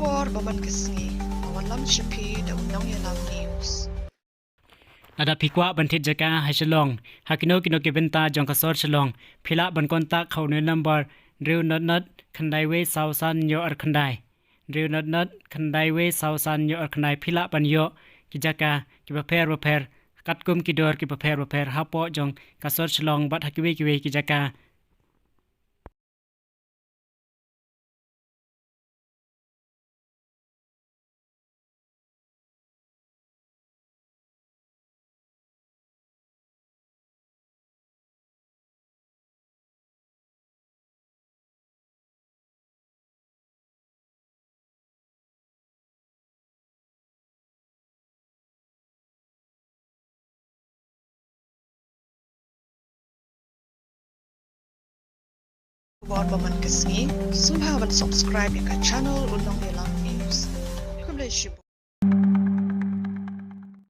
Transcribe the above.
war Mawkasiang awan lam shipi da unang yalam news. Ada pikwa bantit Jaka hai Shillong hakino kino kibenta jong kasor Shillong phila ban kontak khawne number driu not khandai we sausan yo ar khandai driu not khandai we sausan yo ar khandai phila ban yo ki Jaka ki paper katkum ki dor ki paper hapo jong kasor Shillong bat hakiwe ki Jaka War Mawkasiang, subscribe ke channel unang yalam news. Kung